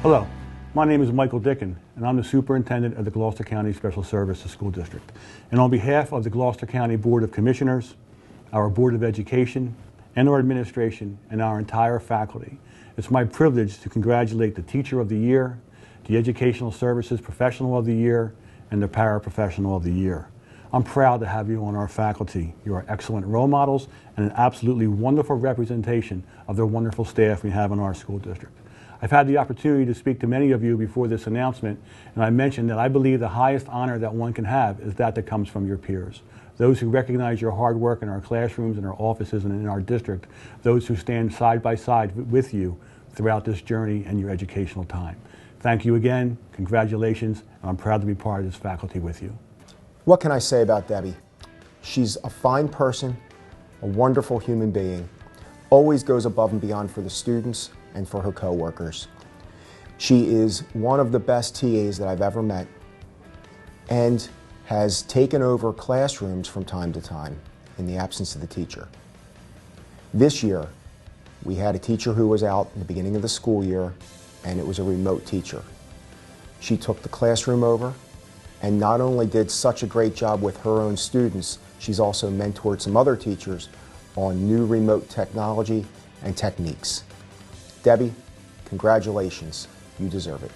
Hello, my name is Michael Dickin, and I'm the Superintendent of the Gloucester County Special Services School District. And on behalf of the Gloucester County Board of Commissioners, our Board of Education, and our administration, and our entire faculty, it's my privilege to congratulate the Teacher of the Year, the Educational Services Professional of the Year, and the Paraprofessional of the Year. I'm proud to have you on our faculty. You are excellent role models and an absolutely wonderful representation of the wonderful staff we have in our school district. I've had the opportunity to speak to many of you before this announcement, and I mentioned that I believe the highest honor that one can have is that comes from your peers. Those who recognize your hard work in our classrooms, in our offices, and in our district. Those who stand side by side with you throughout this journey and your educational time. Thank you again, congratulations, and I'm proud to be part of this faculty with you. What can I say about Debbie? She's a fine person, a wonderful human being, always goes above and beyond for the students and for her coworkers. She is one of the best TAs that I've ever met and has taken over classrooms from time to time in the absence of the teacher. This year, we had a teacher who was out in the beginning of the school year, and it was a remote teacher. She took the classroom over and not only did such a great job with her own students, she's also mentored some other teachers on new remote technology and techniques. Debbie, congratulations. You deserve it.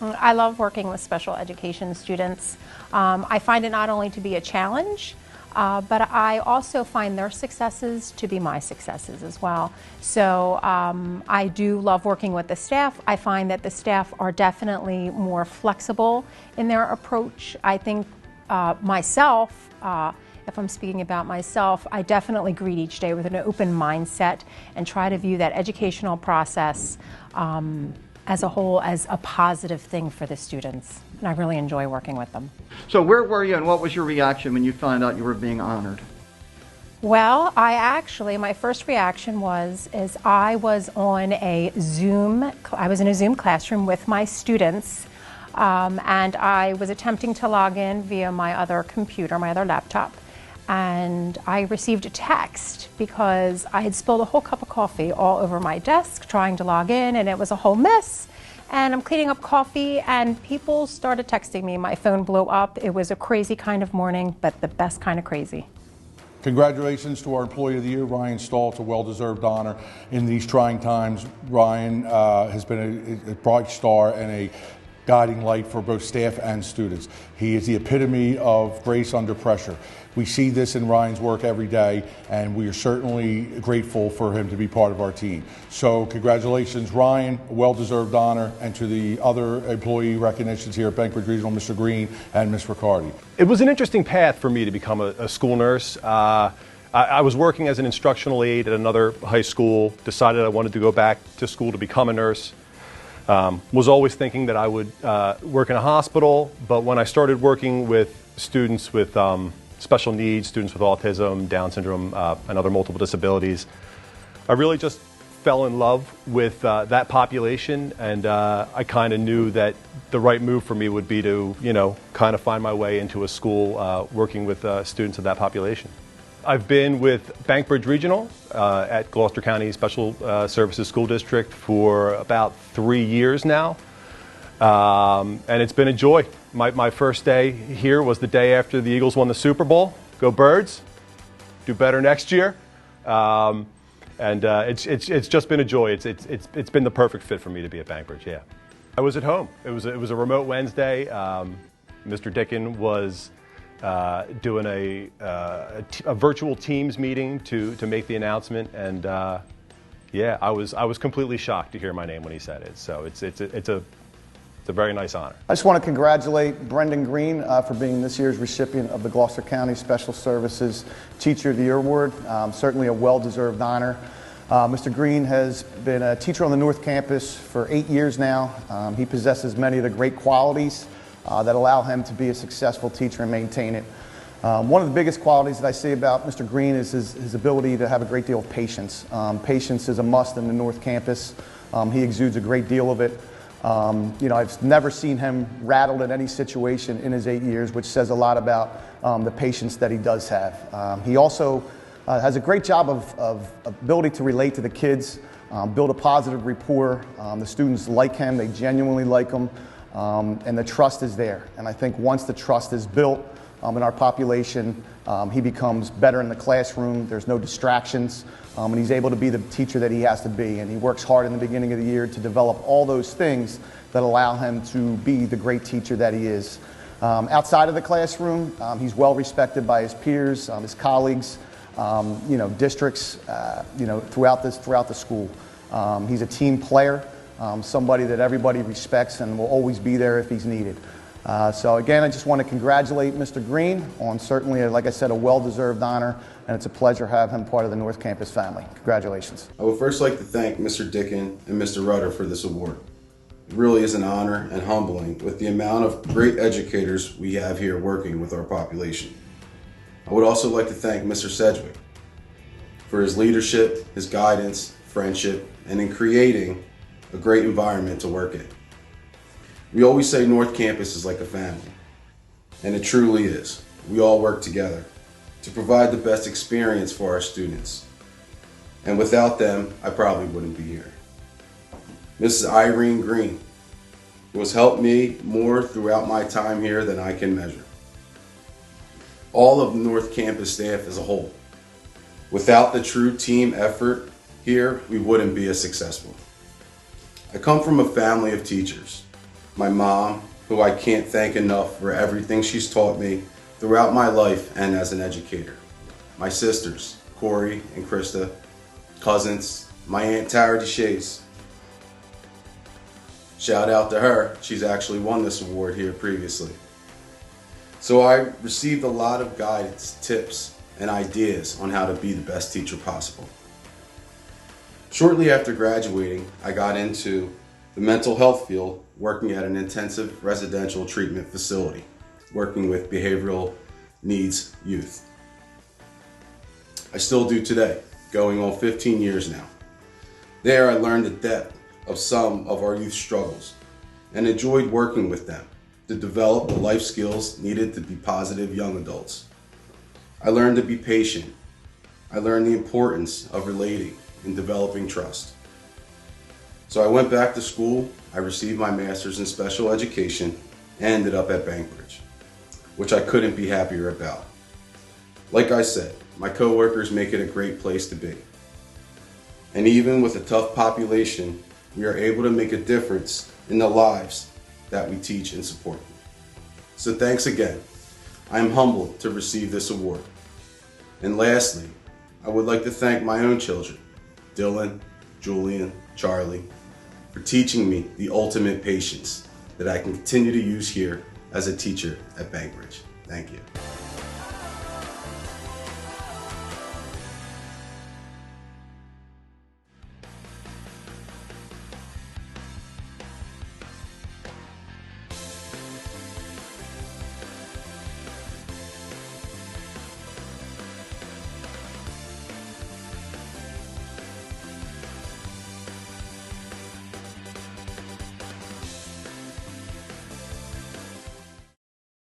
I love working with special education students. I find it not only to be a challenge, but I also find their successes to be my successes as well. So I do love working with the staff. I find that the staff are definitely more flexible in their approach. I think myself, if I'm speaking about myself, I definitely greet each day with an open mindset and try to view that educational process as a whole as a positive thing for the students. And I really enjoy working with them. So where were you and what was your reaction when you found out you were being honored? Well, my first reaction was I was in a Zoom classroom with my students, and I was attempting to log in via my other computer, my other laptop. And I received a text because I had spilled a whole cup of coffee all over my desk trying to log in, and it was a whole mess. And I'm cleaning up coffee, and people started texting me. My phone blew up. It was a crazy kind of morning, but the best kind of crazy. Congratulations to our Employee of the Year, Ryan Stahl. It's a well-deserved honor in these trying times. Ryan has been a bright star and a guiding light for both staff and students. He is the epitome of grace under pressure. We see this in Ryan's work every day, and we are certainly grateful for him to be part of our team. So congratulations, Ryan, a well-deserved honor, and to the other employee recognitions here at Bankbridge Regional, Mr. Green and Ms. Riccardi. It was an interesting path for me to become a school nurse. I was working as an instructional aide at another high school, decided I wanted to go back to school to become a nurse. Was always thinking that I would work in a hospital, but when I started working with students with special needs, students with autism, Down syndrome, and other multiple disabilities, I really just fell in love with that population, and I kind of knew that the right move for me would be to, kind of find my way into a school working with students of that population. I've been with Bankbridge Regional at Gloucester County Special Services School District for about 3 years now, and it's been a joy. My first day here was the day after the Eagles won the Super Bowl. Go Birds! Do better next year. And it's just been a joy. It's been the perfect fit for me to be at Bankbridge. Yeah, I was at home. It was a remote Wednesday. Mr. Dickin was doing a virtual Teams meeting to make the announcement, and yeah, I was completely shocked to hear my name when he said it. So it's a very nice honor. I just want to congratulate Brendon Green for being this year's recipient of the Gloucester County Special Services Teacher of the Year Award. Certainly a well-deserved honor. Mr. Green has been a teacher on the North Campus for 8 years now. He possesses many of the great qualities that allow him to be a successful teacher and maintain it. One of the biggest qualities that I see about Mr. Green is his ability to have a great deal of patience. Patience is a must in the North Campus. He exudes a great deal of it. I've never seen him rattled in any situation in his 8 years, which says a lot about the patience that he does have. He also has a great job of ability to relate to the kids. build a positive rapport. The students like him, they genuinely like him, and the trust is there. And I think once the trust is built in our population, he becomes better in the classroom, there's no distractions, and he's able to be the teacher that he has to be. And he works hard in the beginning of the year to develop all those things that allow him to be the great teacher that he is. Outside of the classroom, he's well respected by his peers, his colleagues, districts, throughout the school. He's a team player, somebody that everybody respects and will always be there if he's needed. So again, I just want to congratulate Mr. Green on certainly, like I said, a well-deserved honor, and it's a pleasure to have him part of the North Campus family. Congratulations. I would first like to thank Mr. Dicken and Mr. Rudder for this award. It really is an honor and humbling with the amount of great educators we have here working with our population. I would also like to thank Mr. Sedgwick for his leadership, his guidance, friendship, and in creating a great environment to work in. We always say North Campus is like a family, and it truly is. We all work together to provide the best experience for our students. And without them, I probably wouldn't be here. Mrs. Irene Green, who has helped me more throughout my time here than I can measure. All of the North Campus staff as a whole. Without the true team effort here, we wouldn't be as successful. I come from a family of teachers. My mom, who I can't thank enough for everything she's taught me throughout my life and as an educator. My sisters, Corey and Krista, cousins, my Aunt Tara DeShays. Shout out to her, she's actually won this award here previously. So I received a lot of guidance, tips, and ideas on how to be the best teacher possible. Shortly after graduating, I got into the mental health field, working at an intensive residential treatment facility, working with behavioral needs youth. I still do today, going on 15 years now. There I learned the depth of some of our youth struggles and enjoyed working with them to develop the life skills needed to be positive young adults. I learned to be patient. I learned the importance of relating and developing trust. So I went back to school, I received my master's in special education, and ended up at Bankbridge, which I couldn't be happier about. Like I said, my coworkers make it a great place to be. And even with a tough population, we are able to make a difference in the lives that we teach and support. So thanks again. I am humbled to receive this award. And lastly, I would like to thank my own children, Dylan, Julian, Charlie, for teaching me the ultimate patience that I can continue to use here as a teacher at Bankbridge. Thank you.